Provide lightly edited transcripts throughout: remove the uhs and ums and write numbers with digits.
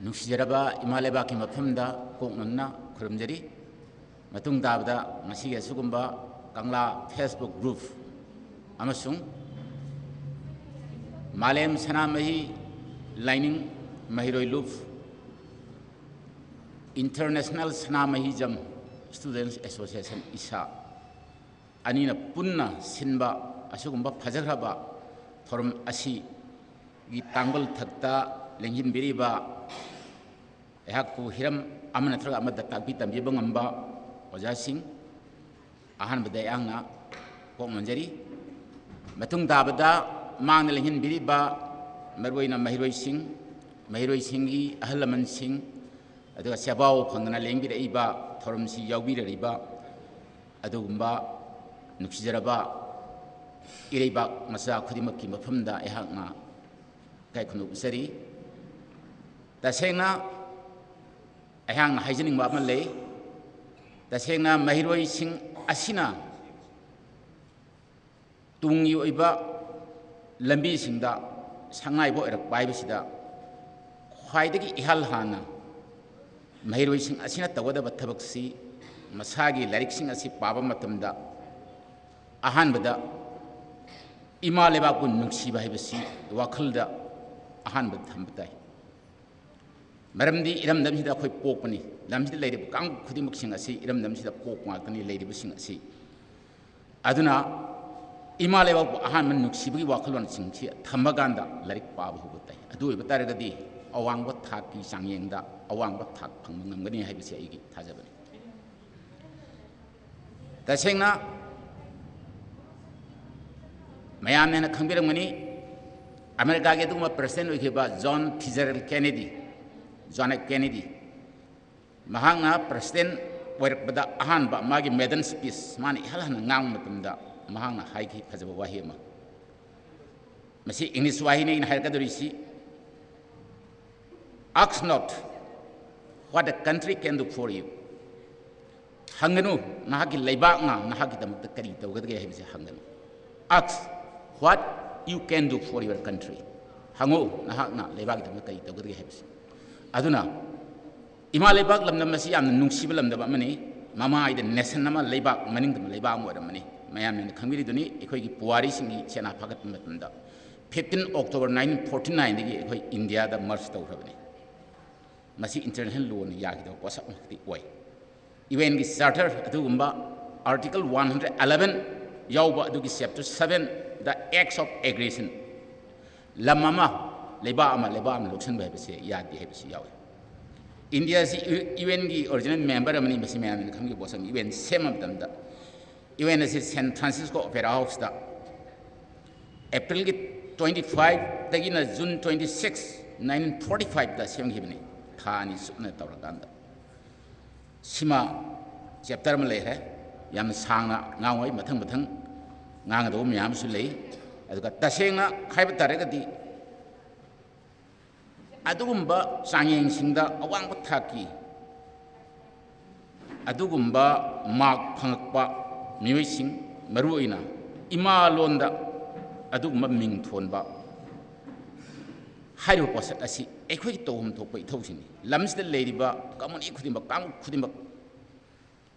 ꯅꯨꯡꯁꯤꯖꯔꯕ ꯏꯃꯥ ꯂꯩꯕꯥꯛꯀꯤ ꯃꯐꯝꯗ ꯀꯣꯛꯅꯅ ꯈꯨꯔꯨꯝꯖꯔꯤ ꯃꯇꯨꯡ ꯇꯥꯕꯗ ꯉꯁꯤꯒꯤ ꯑꯁꯤꯒꯨꯝꯕ ꯀꯪꯂꯥ ꯐꯦꯁꯕꯨꯛ ꯒ꯭ꯔꯨꯞ ꯑꯃꯁꯨꯡ ꯃꯥꯂꯦꯝ ꯁꯅꯥꯃꯍꯤ ꯂꯥꯏꯅꯤꯡ ꯃꯍꯩꯔꯣꯏ ꯂꯨꯞ ꯏꯟꯇꯔꯅꯦꯁꯅꯦꯜ ꯁꯅꯥꯃꯍꯤꯖꯝ ꯁ꯭ꯇꯨꯗꯦꯟꯠꯁ ꯑꯦꯁꯣꯁꯤꯌꯦꯁꯟ ꯏꯁꯥ ꯑꯅꯤꯅ ꯄꯨꯟꯅ ꯁꯤꯟꯕ ꯑꯁꯤꯒꯨꯝꯕ ꯐꯖꯈ꯭ꯔꯕ ꯊꯧꯔꯝ ꯑꯁꯤꯒꯤ ꯇꯥꯡꯕꯜ ꯊꯛꯇ ꯂꯦꯡꯖꯤꯟꯕꯤꯔꯤꯕ ꯑꯩꯍꯥꯛꯄꯨ ꯍꯤꯔꯝ ꯑꯃ ꯅꯠꯇ꯭ꯔꯒ ꯑꯃꯗ ꯇꯥꯛꯄꯤ ꯇꯝꯕꯤꯕ ꯉꯝꯕ ꯑꯣꯖꯥꯁꯤꯡ ꯑꯍꯥꯟꯕꯗ ꯑꯩꯍꯥꯛꯅ ꯀꯣꯛꯅꯖꯔꯤ ꯃꯇꯨꯡ ꯇꯥꯕꯗ ꯃꯥꯡꯗ ꯂꯦꯡꯖꯤꯟꯕꯤꯔꯤꯕ ꯃꯔꯨꯑꯣꯏꯅ ꯃꯍꯩꯔꯣꯏꯁꯤꯡꯒꯤ ꯑꯍꯜ ꯂꯃꯟꯁꯤꯡ ꯑꯗꯨꯒ ꯁꯦꯕꯥꯎ ꯐꯪꯗꯅ ꯂꯦꯡꯕꯤꯔꯛꯏꯕ ꯊꯧꯔꯝꯁꯤ ꯌꯥꯎꯕꯤꯔꯤꯕ ꯑꯗꯨꯒꯨꯝꯕ ꯅꯨꯡꯁꯤꯖꯔꯕ ꯏꯔꯩꯕꯥꯛ ꯃꯆꯥ ꯈꯨꯗꯤꯡꯃꯛꯀꯤ ꯃꯐꯝꯗ ꯑꯩꯍꯥꯛꯅ ꯏꯀꯥꯏ ꯈꯨꯝꯅꯧ ꯎꯠꯆꯔꯤ ꯇꯁꯦꯡꯅ ꯑꯩꯍꯥꯛꯅ ꯍꯥꯏꯖꯅꯤꯡꯕ ꯑꯃ ꯂꯩ ꯇꯁꯦꯡꯅ ꯃꯍꯩꯔꯣꯏꯁꯤꯡ ꯑꯁꯤꯅ ꯇꯨꯡꯒꯤ ꯑꯣꯏꯕ ꯂꯝꯕꯤꯁꯤꯡꯗ ꯁꯪꯉꯥꯏꯕ ꯑꯣꯏꯔꯛꯄ ꯍꯥꯏꯕꯁꯤꯗ ꯈ꯭ꯋꯥꯏꯗꯒꯤ ꯏꯍꯥꯟ ꯍꯥꯟꯅ ꯃꯍꯩꯔꯣꯏꯁꯤꯡ ꯑꯁꯤꯅ ꯇꯧꯒꯗꯕ ꯊꯕꯛꯁꯤ ꯃꯁꯥꯒꯤ ꯂꯥꯏꯔꯤꯛꯁꯤꯡ ꯑꯁꯤ ꯄꯥꯕ ꯃꯇꯝꯗ ꯑꯍꯥꯟꯕꯗ ꯏꯃꯥ ꯂꯩꯕꯥꯛꯄꯨ ꯅꯨꯡꯁꯤꯕ ꯍꯥꯏꯕꯁꯤ ꯋꯥꯈꯜꯗ ꯑꯍꯥꯟꯕꯗ ꯊꯝꯕ ꯇꯥꯏ ꯃꯔꯝꯗꯤ ꯏꯔꯝꯗꯝꯁꯤꯗ ꯑꯩꯈꯣꯏ ꯄꯣꯛꯄꯅꯤ ꯂꯝꯁꯤꯗ ꯂꯩꯔꯤꯕ ꯀꯥꯡꯂꯨꯞ ꯈꯨꯗꯤꯡꯃꯛꯁꯤꯡ ꯑꯁꯤ ꯏꯔꯝꯗꯝꯁꯤꯗ ꯄꯣꯛꯄ ꯉꯥꯛꯇꯅꯤ ꯂꯩꯔꯤꯕꯁꯤꯡ ꯑꯁꯤ ꯑꯗꯨꯅ ꯏꯃꯥ ꯂꯩꯕꯥꯛꯄꯨ ꯑꯍꯥꯟꯕ ꯅꯨꯡꯁꯤꯕꯒꯤ ꯋꯥꯈꯜꯂꯣꯟꯁꯤꯡꯁꯤ ꯊꯝꯃꯀꯥꯟꯗ ꯂꯥꯏꯔꯤꯛ ꯄꯥꯕ ꯍꯧꯕ ꯇꯥꯏ ꯑꯗꯨ ꯑꯣꯏꯕ ꯇꯥꯔꯒꯗꯤ ꯑꯋꯥꯡꯕ ꯊꯥꯛꯀꯤ ꯆꯥꯡꯌꯦꯡꯗ ꯑꯋꯥꯡꯕ ꯊꯥꯛ ꯐꯪꯕ ꯉꯝꯒꯅꯤ ꯍꯥꯏꯕꯁꯤ ꯑꯩꯒꯤ ꯊꯥꯖꯕꯅꯤ ꯇꯁꯦꯡꯅ ꯃꯌꯥꯝꯅ ꯍꯦꯟꯅ ꯈꯪꯕꯤꯔꯝꯒꯅꯤ ꯑꯃꯦꯔꯤꯀꯥꯒꯤ ꯑꯗꯨꯒꯨꯝꯕ ꯄ꯭ꯔꯁꯤꯗꯦꯟꯠ ꯑꯣꯏꯈꯤꯕ ꯖꯣꯟ ꯐꯤꯠꯖꯦꯔꯦꯜ ꯀꯦꯅꯦꯗꯤ ꯃꯍꯥꯛꯅ ꯄ꯭ꯔꯁꯤꯗꯦꯟꯠ ꯑꯣꯏꯔꯛꯄꯗ ꯑꯍꯥꯟꯕ ꯃꯥꯒꯤ ꯃꯦꯗꯟ ꯁ꯭ꯄꯤꯆ ꯃꯥꯅ ꯏꯍꯥꯟ ꯍꯥꯟꯅ ꯉꯥꯡꯕ ꯃꯇꯝꯗ ꯃꯍꯥꯛꯅ ꯍꯥꯏꯈꯤ ꯐꯖꯕ ꯋꯥꯍꯩ ꯑꯃ ꯃꯁꯤ ꯏꯪꯂꯤꯁ ꯋꯥꯍꯩꯅꯤ ꯑꯩꯅ ꯍꯥꯏꯔꯛꯀꯗꯧꯔꯤꯁꯤ ask not what a country can do for you hanganu nahaki leibakna nahakidamukta kari tawgadage haibase hanganu ask what you can do for your country hango nahakna leibakidamukta kari tawgadage haibase aduna ima leibak lamdam asi yamna nungsiba lamdam amani mama ida nation nama leibak maningdam leibak am oramani mayamna khangiri duni ekhoigi puwari singi sena phagat matamda 15 October 1949 dagi ekhoi India da merge tawrabani masi international law ni yagida posak makti oi UN gi charter adugumba article 111 yawba adugi chapter 7 the acts of aggression lamama leba ama loksan bai base yadi hebsi yawi India si UN gi original member amani masi mayam ni khamgi bosam UN same damda UN si San Francisco Opera House da April gi 25 dagina June 26 1945 da semghibni thani supna tawrakanda sima chapter ma lei hai yam sangna ngawai mathang ngang do myam su lei aduga tasenga khaiba taregadi adugumba changyeng singda awang thaki adugumba mak phangakpa miwi sing maruina ima londa adugumba ming thonba hairu posak asi ekhoi tohum thokpai thosini lamsida leiriba kamuni khudimba kam khudimba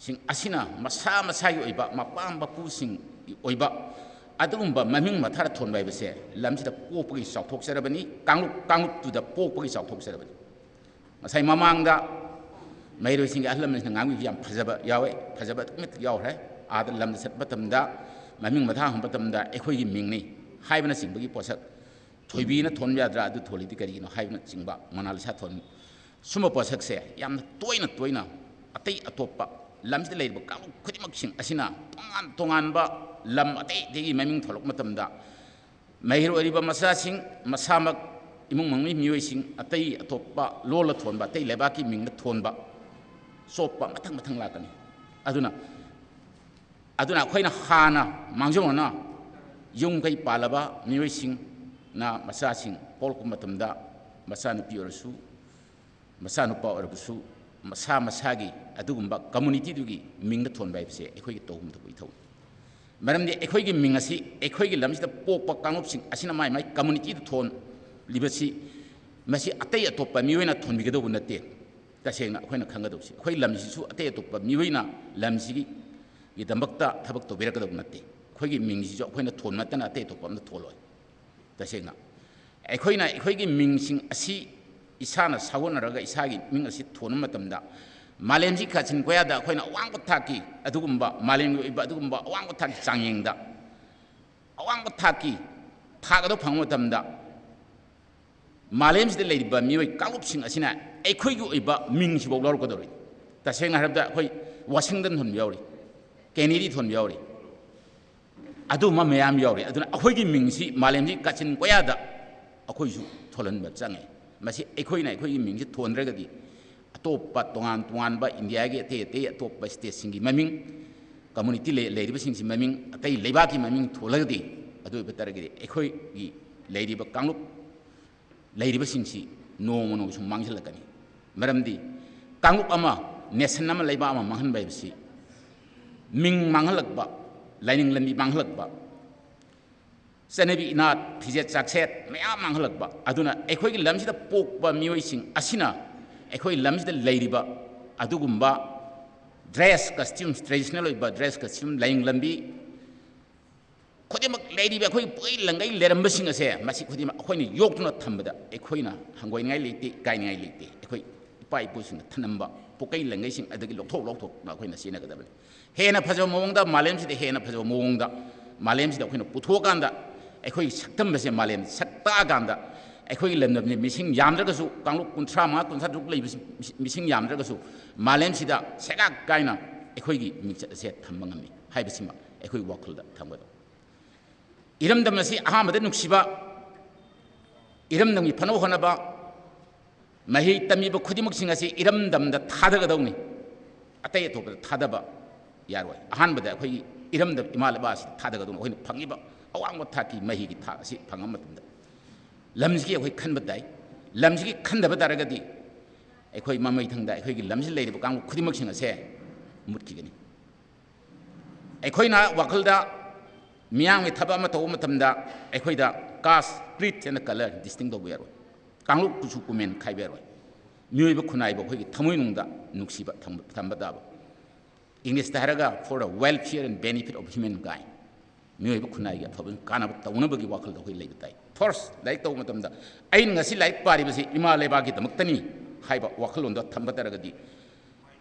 sing asina masa yu oiba mapamba pu sing oiba adugumba maming mathara thonbai base lamsida popagi chauthok sarabani kanglup tu da popagi chauthok sarabani masai mamangda mairo sing ahlam sing ngangi yam phajaba yawe phajaba mit yaw hai ada lam sat batamda maming matha hum batamda ekhoi gi mingni haibana singbagi posak thoibina thon yadra adu tholidi kari no haibna chingba monalisa thon suma posak se yam toina atei atopa lamsi leiba kam khudimak sing asina tongan ba lam atei degi maming tholok matamda mahir oriba masa sing masamak imung mangmi mioi sing atei atopa lola thonba atei leba ki mingna thonba sopa mathang lakani aduna khoina hana mangjona yung kai palaba mioi sing na masa sing polku matamda masa nu piorsu masa nu pa orbusu masagi adugumba community dugi mingda thon bai se ekhoi gi tohum thoi thau maramdi ekhoi gi mingasi ekhoi gi lamsida pokpa kangup sing asina mai community du thon libasi masi atai atopa miyoina thonbigado nate tasengna khoina khangadobsi khoi lamsisu atai atopa miyoina lamsigi idambakta thabak to birakado nate khoigi mingsisu khoina thonmatana atai atopa amna tholoi tasengna khoigi mingsing asi isana sagonaraga isagi ming asi thonum matamda malemji kachin koyada khoina awangba thaki adugumba malemgi iba adugumba awangba thaki changyengda awangba thaki thagado phangmatamda malemsida leiba mioi kalupsing asina ekhoi oiba mingsi bau lor kodori taseng harabda khoi washington thon yauri kennedy thon yauri adu ma mayam yauri aduna akhoi gi mingsi malemji kachin koyada akhoi su tholan ba change masi ekhoi na ekhoi gi mingsi thonragadi atoppa tongan ba india gi te atoppa state singi maming community leiba singsi maming atai leiba ki maming tholagdi adu betaragi ekhoi gi leiba kanglup leiba singsi nomo sum mangsilakani maramdi kanglup ama nation ama leiba ama manghan baibsi ming manghalakba lining lambi manghalakba sanabi inat phije chakset maya manghalakba aduna ekhoi gi lamsida pokba mioi sing asina ekhoi lamsida leiriba adugumba dress costumes traditional oiba dress costume lining lambi khodimak leiriba khoi poi langai lerambasing ase masi khodim khoini yoktuna thambada ekhoina hangoi ngai leite kai ngai leite ekhoi pai pusing thanamba pokai langai sing adagi lokthok na khoina sina gadabani hena phajo mongda malem sida hena phajo mongda malem sida khoina puthokanda ekhoi saktam base malem sakta ganda ekhoi lemnabni mising yamdragasu kanglu kunthra ma kunthra duk lei mising yamdragasu malem sida sega kaina ekhoi gi mingcha se thambangami haibasima ekhoi wakhulda thambada 이름담asi 아함마데 눅시바 이름담이 파노 하나바 마히 담이바 쿠디목싱아시 이름담다 타다가다우니 아따에 도바 타다바 야로이 아한바데 거기 이름담 이말바시 타다가다우니 거기 방이바 아왕모 타기 마히기 타시 방함마든다 람지기 거기 칸바다이 람지기 칸다바다라가디 거기 마마이 탕다 거기 람실 레이바 강 쿠디목싱아세 묻기게니 거기나 와클다 미양의 타바마 도우마탐다 에코이다 가스 크리트 앤 컬러 디스팅도 베로 강룩 구축구멘 카이베로 뮤이버 쿠나이버 거기 타모이농다 눅시바 탐바다바 잉리스타 하라가 for the welfare and benefit of humankind 뮤이버 쿠나이가 법은 가나부 따우나버기 와클도 거기 레이다이 first 라이크 도우마탐다 아인 ngasi 라이크 바리버시 이마레바기 담ꯛ다니 하이바 와클론도 탐바다라가디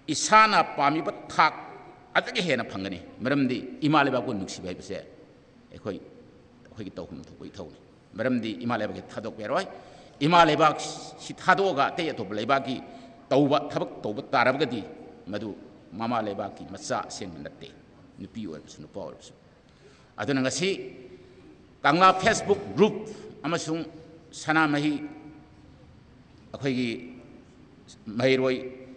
이사나 파미바 탁 아득이 해나 방가니 머름디 이마레바고 눅시바이버세 에코이 거기 또 흠도 거기 타오네 마람디 이말레바게 타독 베로이 이말레박 시 타도가 때에 도 레바기 또바 타박 또바 따라바가디 마두 마마레바기 마사 생문났대 누피 오르스 누파 오르스 아드는 것이 강라 페이스북 그룹 아마숭 사나마히 거기 마이로이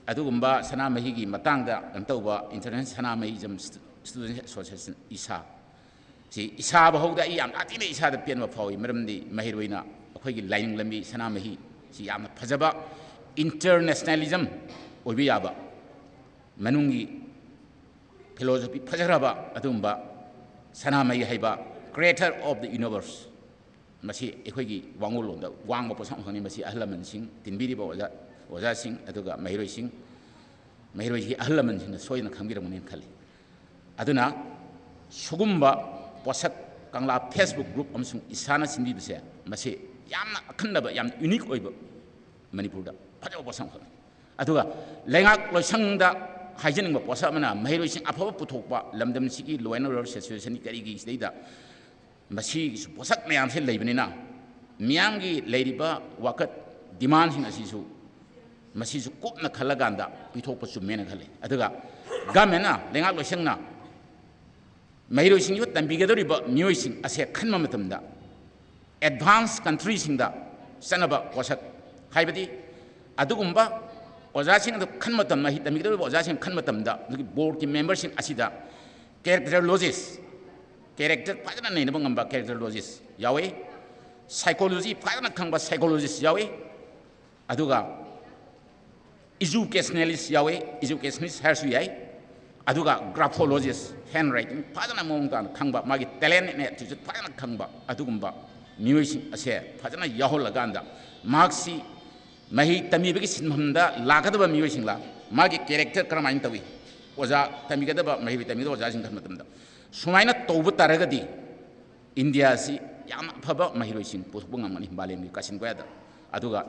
아두금바 사나마히기 마땅다 안떠바 인터넷 사나마히 좀 스튜던트 소셜 이사 이사바 호다 이 양 아티네 이사다 변마 파위 머름디 마히로이나 어khoigi 라이닝 람비 사나마히 시 양나 파자바 인터내셔널리즘 오비야바 마룽기 필로소피 파자라바 아둠바 사나마히 하이바 creator of the universe 마시 어khoigi 왕울론다 왕모 보상하니 마시 아흘라만싱 딘비리바 오자싱 아두가 마히로이싱 마히로이기 아흘라만싱 소이나 감기라고는 칼리 아두나 소금바 posak kangla Facebook group amsung isana sindi bise masi yamna akhandaba yam unique oiba manipurda phajo posang khon aduga lengak loisangda haijening ba posa mana mahiroi sing aphaba puthokpa lamdam sigi loina ror situation kari gi seida masi su posak mayam se leibnina miyamgi leiriba wakat demand sing asisu masi su kopna khalaganda pithokpa chumena khale aduga gamena lengak loisangna 마이로싱 요 담비게더리바 미오이싱 아세 칸마마tamda advanced country싱다 산나바 와삭 하이바디 아두금바 오자싱도 칸마tamma 히담비게더 오자싱 칸마tamda 여기 보드 멤버싱 아시다 캐릭터로지스 캐릭터 파잖아 네는 방금 캐릭터로지스 야웨 사이콜로지 파잖아 강바 사이콜로지스 야웨 아두가 이주케스널리스 야웨 이주케스널리스 할수 야이 aduga graphologist handwriting phajana mongda khangba magi talent ne tiju phajana khangba adugumba music ase phajana yahol ganda मार्क्सी मही तमीबगी सिंहमदा लागदबा मियोइसिंगला मागी character करमाइन Tawi ओजा तमीगदबा मही तमीद ओजा Singh खमतमदा सुमाइना तौब तारगदी India सी याम फबा महिरोइसिंग पुथबो ngamani बालेमगी Kasun गयादा अदुगा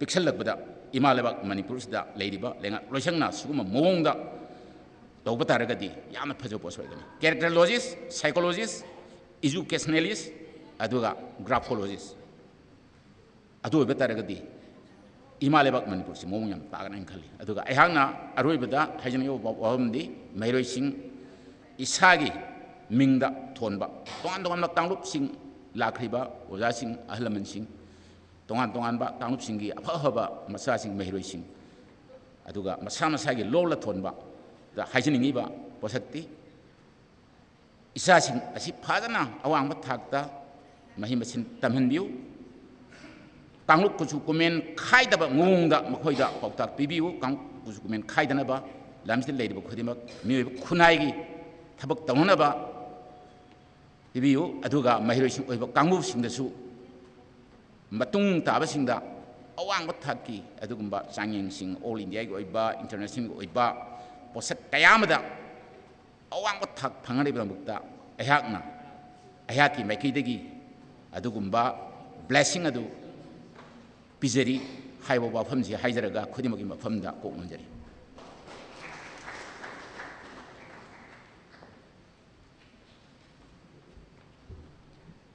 pixel लगबदा इमालेबा Manipur सिदा लेरिबा लेंगा लोइसंगना सुगुम मोंगदा तौब तारगदी याम फजो पोसोइगनी कैरेक्टरोलॉजिस्ट psychologist educationalist अदुगा graphologist अदु बेतारगदी इमालेबा मणिपुर से मोंग याम तागना खली अदुगा अहांगना अरोइबदा हाइजनियो वाहमदी मैरोइसिंग इसागी मिंगदा थोनबा तोंगान तोंगान तांगलुप सिंग लाख्रिबा ओजा सिंग अहलमन सिंग तोंगान तोंगान बा तांगलुप सिंगी अफहबा मसा सिंग मैरोइसिंग अदुगा मसा मसागी लोला थोनबा दा हाइजनिंगीबा पोसक्ति इसा सिंग असि फाजना अवांग थाकता मही मसिन तमहनबिउ कांगलुप कुचु कुमेन खाइदबा मोंगदा मखोइदा पाउताक पिबिउ कांगलुप कुचु कुमेन खाइदनबा लामसिल लेदिबा खुदिमक मियोइबा खुनाइगी थबक तौनबा पिबिउ अदुगा महिरोइसिंग ओइबा कांगलुप सिंगदसु मतुंग ताबसिंगदा अवांग थाकि अदुगुम्बा चांगिंग ऑल इंडिया गी ओइबा इंटरनेशनल गी ओइबा पोसक कयामदा अवांग थाक फंगरिबा मुक्ता अहाकना अहाकी मैकीदगी अदुगुम्बा ब्लेसिंग अदु पिजरी हाइबो वाफम जी हाइजरगा खुदिमगी मफमदा कोक मंजरी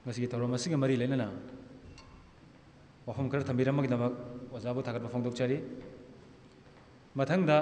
मसीगी तौर मसीगी मरी लेना वाफम खर थम्बिरमगदमक ओजाबु थागत फोंदोकचरी मथंगदा